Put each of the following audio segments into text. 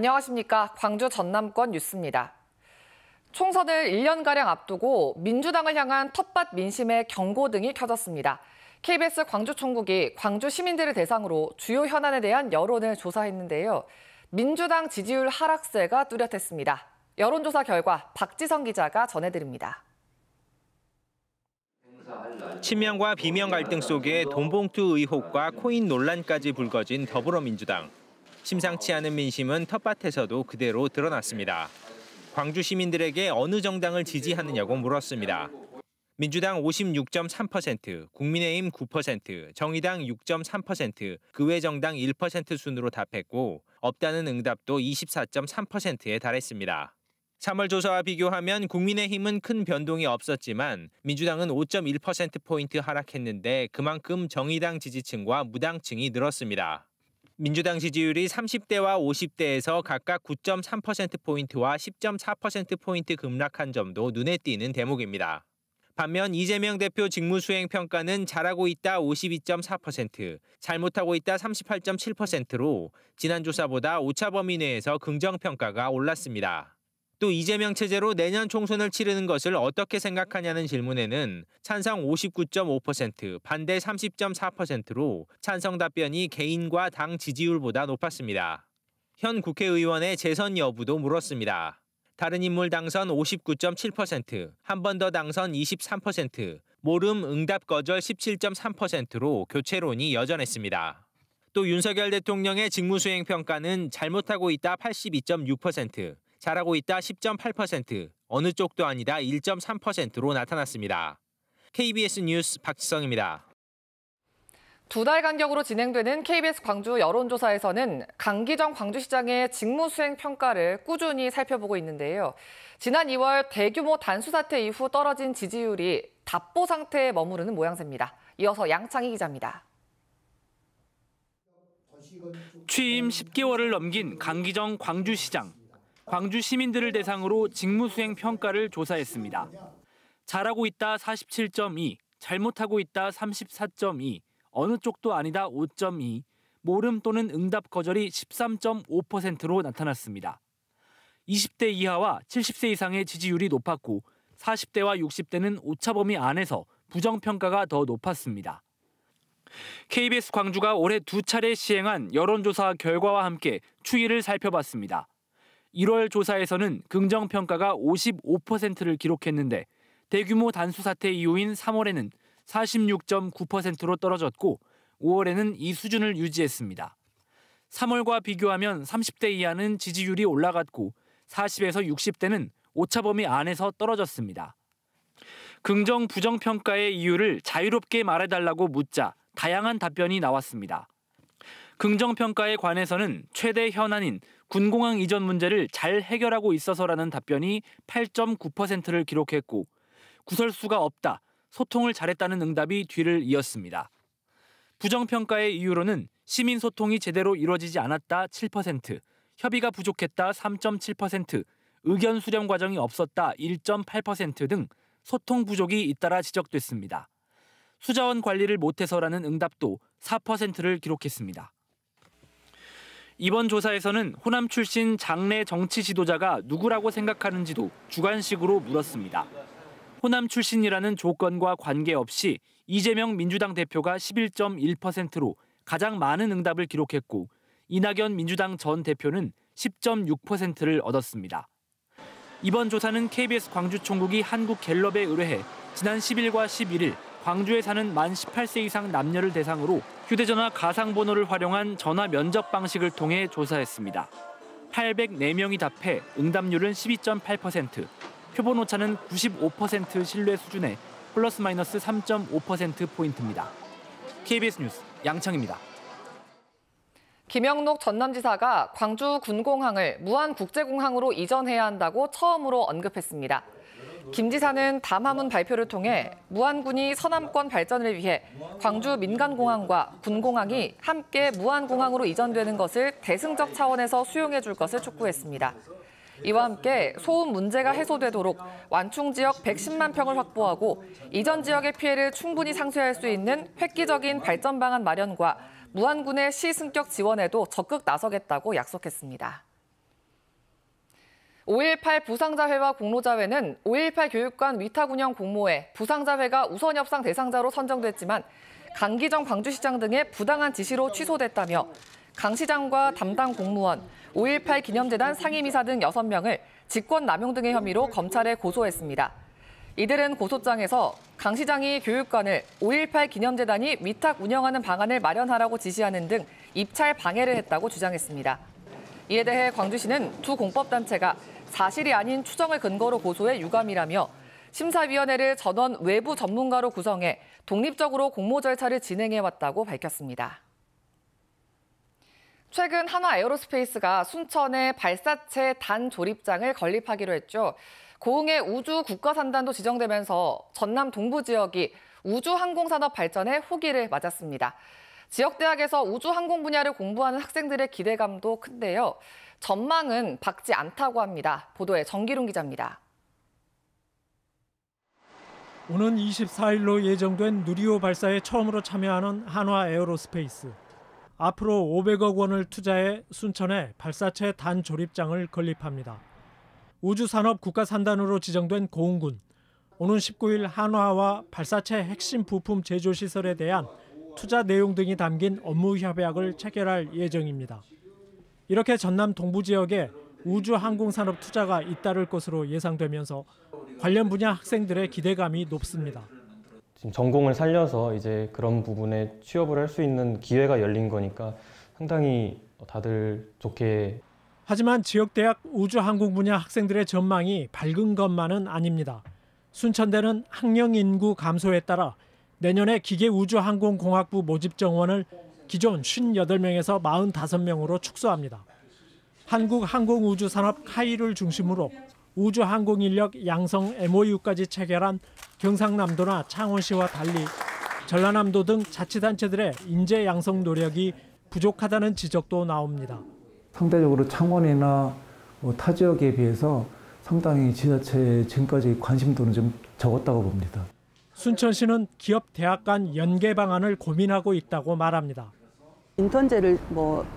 안녕하십니까. 광주 전남권 뉴스입니다. 총선을 1년가량 앞두고 민주당을 향한 텃밭 민심의 경고등이 켜졌습니다. KBS 광주총국이 광주 시민들을 대상으로 주요 현안에 대한 여론을 조사했는데요. 민주당 지지율 하락세가 뚜렷했습니다. 여론조사 결과 박지성 기자가 전해드립니다. 친명과 비명 갈등 속에 돈봉투 의혹과 코인 논란까지 불거진 더불어민주당. 심상치 않은 민심은 텃밭에서도 그대로 드러났습니다. 광주 시민들에게 어느 정당을 지지하느냐고 물었습니다. 민주당 56.3%, 국민의힘 9%, 정의당 6.3%, 그 외 정당 1% 순으로 답했고 없다는 응답도 24.3%에 달했습니다. 3월 조사와 비교하면 국민의힘은 큰 변동이 없었지만 민주당은 5.1%포인트 하락했는데 그만큼 정의당 지지층과 무당층이 늘었습니다. 민주당 지지율이 30대와 50대에서 각각 9.3%포인트와 10.4%포인트 급락한 점도 눈에 띄는 대목입니다. 반면 이재명 대표 직무수행 평가는 잘하고 있다 52.4%, 잘못하고 있다 38.7%로 지난 조사보다 오차 범위 내에서 긍정평가가 올랐습니다. 또 이재명 체제로 내년 총선을 치르는 것을 어떻게 생각하냐는 질문에는 찬성 59.5%, 반대 30.4%로 찬성 답변이 개인과 당 지지율보다 높았습니다. 현 국회의원의 재선 여부도 물었습니다. 다른 인물 당선 59.7%, 한 번 더 당선 23%, 모름 응답 거절 17.3%로 교체론이 여전했습니다. 또 윤석열 대통령의 직무수행 평가는 잘못하고 있다 82.6%, 잘하고 있다 10.8%, 어느 쪽도 아니다 1.3%로 나타났습니다. KBS 뉴스 박지성입니다. 2달 간격으로 진행되는 KBS 광주 여론조사에서는 강기정 광주시장의 직무수행 평가를 꾸준히 살펴보고 있는데요. 지난 2월 대규모 단수 사태 이후 떨어진 지지율이 답보 상태에 머무르는 모양새입니다. 이어서 양창희 기자입니다. 취임 10개월을 넘긴 강기정 광주시장. 광주 시민들을 대상으로 직무수행 평가를 조사했습니다. 잘하고 있다 47.2, 잘못하고 있다 34.2, 어느 쪽도 아니다 5.2, 모름 또는 응답 거절이 13.5%로 나타났습니다. 20대 이하와 70세 이상의 지지율이 높았고 40대와 60대는 오차 범위 안에서 부정평가가 더 높았습니다. KBS 광주가 올해 2차례 시행한 여론조사 결과와 함께 추이를 살펴봤습니다. 1월 조사에서는 긍정평가가 55%를 기록했는데 대규모 단수 사태 이후인 3월에는 46.9%로 떨어졌고 5월에는 이 수준을 유지했습니다. 3월과 비교하면 30대 이하는 지지율이 올라갔고 40에서 60대는 오차 범위 안에서 떨어졌습니다. 긍정, 부정 평가의 이유를 자유롭게 말해달라고 묻자 다양한 답변이 나왔습니다. 긍정 평가에 관해서는 최대 현안인 군공항 이전 문제를 잘 해결하고 있어서라는 답변이 8.9%를 기록했고 구설수가 없다, 소통을 잘했다는 응답이 뒤를 이었습니다. 부정평가의 이유로는 시민 소통이 제대로 이루어지지 않았다 7%, 협의가 부족했다 3.7%, 의견 수렴 과정이 없었다 1.8% 등 소통 부족이 잇따라 지적됐습니다. 수자원 관리를 못해서라는 응답도 4%를 기록했습니다. 이번 조사에서는 호남 출신 장내 정치 지도자가 누구라고 생각하는지도 주관식으로 물었습니다. 호남 출신이라는 조건과 관계없이 이재명 민주당 대표가 11.1%로 가장 많은 응답을 기록했고 이낙연 민주당 전 대표는 10.6%를 얻었습니다. 이번 조사는 KBS 광주총국이 한국갤럽에 의뢰해 지난 10일과 11일 광주에 사는 만 18세 이상 남녀를 대상으로 휴대전화 가상번호를 활용한 전화 면접 방식을 통해 조사했습니다. 804명이 답해 응답률은 12.8%, 표본 오차는 95% 신뢰 수준에 플러스 마이너스 3.5%포인트입니다. KBS 뉴스 양창입니다. 김영록 전남지사가 광주 군공항을 무안국제공항으로 이전해야 한다고 처음으로 언급했습니다. 김 지사는 담화문 발표를 통해 무안군이 서남권 발전을 위해 광주 민간공항과 군공항이 함께 무안공항으로 이전되는 것을 대승적 차원에서 수용해 줄 것을 촉구했습니다. 이와 함께 소음 문제가 해소되도록 완충 지역 110만 평을 확보하고 이전 지역의 피해를 충분히 상쇄할 수 있는 획기적인 발전 방안 마련과 무안군의 시승격 지원에도 적극 나서겠다고 약속했습니다. 5.18 부상자회와 공로자회는 5.18 교육관 위탁운영 공모에 부상자회가 우선 협상 대상자로 선정됐지만 강기정 광주시장 등의 부당한 지시로 취소됐다며 강 시장과 담당 공무원, 5.18 기념재단 상임이사 등 6명을 직권남용 등의 혐의로 검찰에 고소했습니다. 이들은 고소장에서 강 시장이 교육관을 5.18 기념재단이 위탁 운영하는 방안을 마련하라고 지시하는 등 입찰 방해를 했다고 주장했습니다. 이에 대해 광주시는 두 공법단체가 사실이 아닌 추정을 근거로 고소해 유감이라며 심사위원회를 전원 외부 전문가로 구성해 독립적으로 공모 절차를 진행해왔다고 밝혔습니다. 최근 한화에어로스페이스가 순천에 발사체 단 조립장을 건립하기로 했죠. 고흥의 우주 국가산단도 지정되면서 전남 동부 지역이 우주항공산업 발전의 호기를 맞았습니다. 지역 대학에서 우주항공 분야를 공부하는 학생들의 기대감도 큰데요. 전망은 밝지 않다고 합니다. 보도에 정기룡 기자입니다. 오는 24일로 예정된 누리호 발사에 처음으로 참여하는 한화에어로스페이스. 앞으로 500억 원을 투자해 순천에 발사체 단 조립장을 건립합니다. 우주산업 국가산단으로 지정된 고흥군. 오는 19일 한화와 발사체 핵심 부품 제조 시설에 대한 투자 내용 등이 담긴 업무 협약을 체결할 예정입니다. 이렇게 전남 동부 지역에 우주항공산업 투자가 잇따를 것으로 예상되면서 관련 분야 학생들의 기대감이 높습니다. 지금 전공을 살려서 이제 그런 부분에 취업을 할 수 있는 기회가 열린 거니까 상당히 다들 좋게. 하지만 지역대학 우주항공 분야 학생들의 전망이 밝은 것만은 아닙니다. 순천대는 학령 인구 감소에 따라 내년에 기계우주항공공학부 모집 정원을 기존 58명에서 45명으로 축소합니다. 한국항공우주산업 카이를 중심으로 우주항공인력 양성 MOU까지 체결한 경상남도나 창원시와 달리 전라남도 등 자치단체들의 인재 양성 노력이 부족하다는 지적도 나옵니다. 상대적으로 창원이나 타 지역에 비해서 상당히 지자체의 지금까지 관심도는 좀 적었다고 봅니다. 순천시는 기업 대학 간 연계 방안을 고민하고 있다고 말합니다. 인턴제를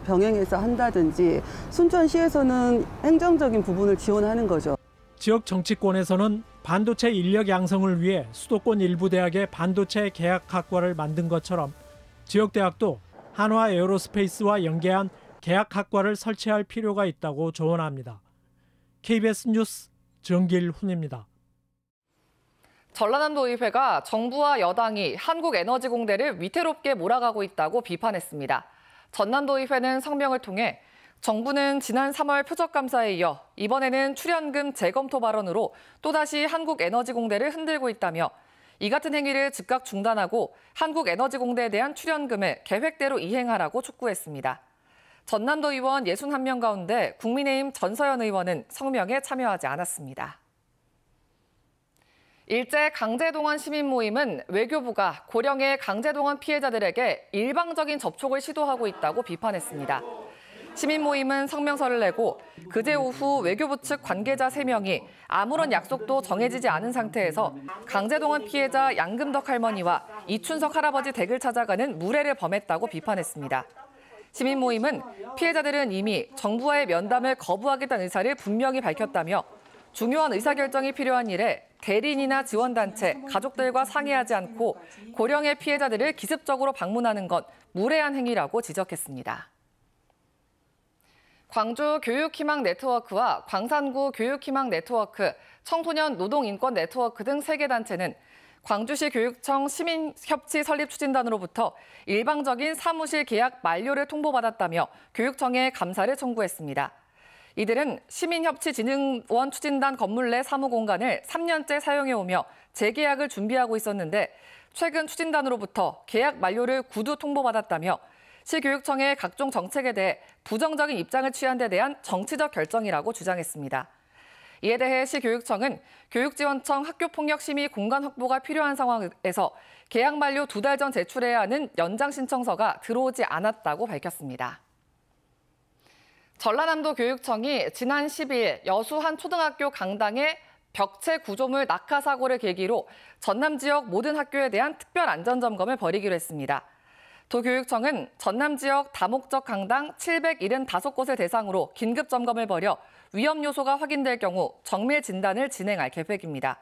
병행해서 한다든지 순천시에서는 행정적인 부분을 지원하는 거죠. 지역 정치권에서는 반도체 인력 양성을 위해 수도권 일부 대학에 반도체 계약학과를 만든 것처럼 지역 대학도 한화에어로스페이스와 연계한 계약학과를 설치할 필요가 있다고 조언합니다. KBS 뉴스 정길훈입니다. 전라남도의회가 정부와 여당이 한국에너지공대를 위태롭게 몰아가고 있다고 비판했습니다. 전남도의회는 성명을 통해 정부는 지난 3월 표적감사에 이어 이번에는 출연금 재검토 발언으로 또다시 한국에너지공대를 흔들고 있다며 이 같은 행위를 즉각 중단하고 한국에너지공대에 대한 출연금을 계획대로 이행하라고 촉구했습니다. 전남도 의원 61명 가운데 국민의힘 전서연 의원은 성명에 참여하지 않았습니다. 일제 강제동원 시민 모임은 외교부가 고령의 강제동원 피해자들에게 일방적인 접촉을 시도하고 있다고 비판했습니다. 시민 모임은 성명서를 내고 그제 오후 외교부 측 관계자 3명이 아무런 약속도 정해지지 않은 상태에서 강제동원 피해자 양금덕 할머니와 이춘석 할아버지 댁을 찾아가는 무례를 범했다고 비판했습니다. 시민 모임은 피해자들은 이미 정부와의 면담을 거부하겠다는 의사를 분명히 밝혔다며 중요한 의사결정이 필요한 일에 대리인이나 지원단체, 가족들과 상의하지 않고 고령의 피해자들을 기습적으로 방문하는 건 무례한 행위라고 지적했습니다. 광주 교육희망 네트워크와 광산구 교육희망 네트워크, 청소년 노동인권 네트워크 등 3개 단체는 광주시 교육청 시민협치 설립 추진단으로부터 일방적인 사무실 계약 만료를 통보받았다며 교육청에 감사를 청구했습니다. 이들은 시민협치진흥원 추진단 건물 내 사무공간을 3년째 사용해오며 재계약을 준비하고 있었는데 최근 추진단으로부터 계약 만료를 구두 통보받았다며 시교육청의 각종 정책에 대해 부정적인 입장을 취한 데 대한 정치적 결정이라고 주장했습니다. 이에 대해 시교육청은 교육지원청 학교폭력심의 공간 확보가 필요한 상황에서 계약 만료 2달 전 제출해야 하는 연장 신청서가 들어오지 않았다고 밝혔습니다. 전라남도 교육청이 지난 12일 여수 한 초등학교 강당에 벽체 구조물 낙하 사고를 계기로 전남 지역 모든 학교에 대한 특별 안전점검을 벌이기로 했습니다. 도교육청은 전남 지역 다목적 강당 775곳을 대상으로 긴급 점검을 벌여 위험 요소가 확인될 경우 정밀 진단을 진행할 계획입니다.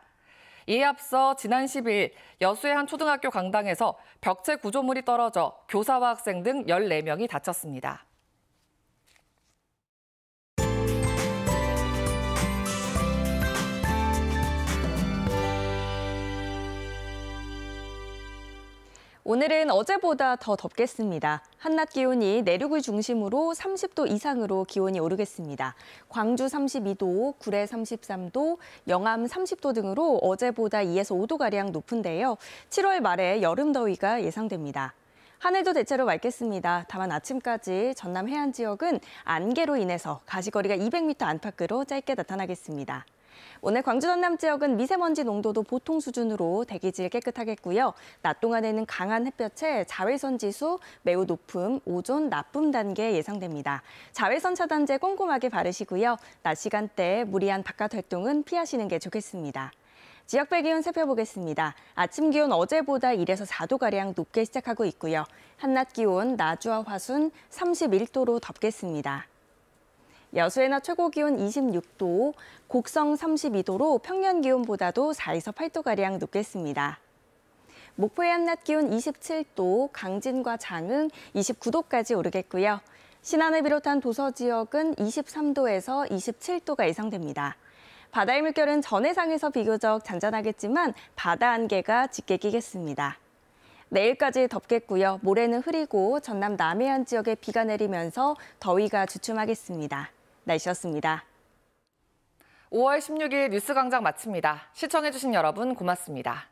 이에 앞서 지난 12일 여수의 한 초등학교 강당에서 벽체 구조물이 떨어져 교사와 학생 등 14명이 다쳤습니다. 오늘은 어제보다 더 덥겠습니다. 한낮 기온이 내륙을 중심으로 30도 이상으로 기온이 오르겠습니다. 광주 32도, 구례 33도, 영암 30도 등으로 어제보다 2에서 5도가량 높은데요. 7월 말에 여름 더위가 예상됩니다. 하늘도 대체로 맑겠습니다. 다만 아침까지 전남 해안 지역은 안개로 인해서 가시거리가 200m 안팎으로 짧게 나타나겠습니다. 오늘 광주 전남 지역은 미세먼지 농도도 보통 수준으로 대기질 깨끗하겠고요. 낮 동안에는 강한 햇볕에 자외선 지수 매우 높음, 오존 나쁨 단계 예상됩니다. 자외선 차단제 꼼꼼하게 바르시고요. 낮 시간대 무리한 바깥 활동은 피하시는 게 좋겠습니다. 지역별 기온 살펴보겠습니다. 아침 기온 어제보다 1에서 4도가량 높게 시작하고 있고요. 한낮 기온 나주와 화순 31도로 덥겠습니다. 여수의 낮 최고 기온 26도, 곡성 32도로 평년 기온보다도 4에서 8도가량 높겠습니다. 목포의 한낮 기온 27도, 강진과 장흥 29도까지 오르겠고요. 신안을 비롯한 도서 지역은 23도에서 27도가 예상됩니다. 바다의 물결은 전해상에서 비교적 잔잔하겠지만 바다 안개가 짙게 끼겠습니다. 내일까지 덥겠고요. 모레는 흐리고 전남 남해안 지역에 비가 내리면서 더위가 주춤하겠습니다. 날씨였습니다. 5월 16일 뉴스광장 마칩니다. 시청해주신 여러분 고맙습니다.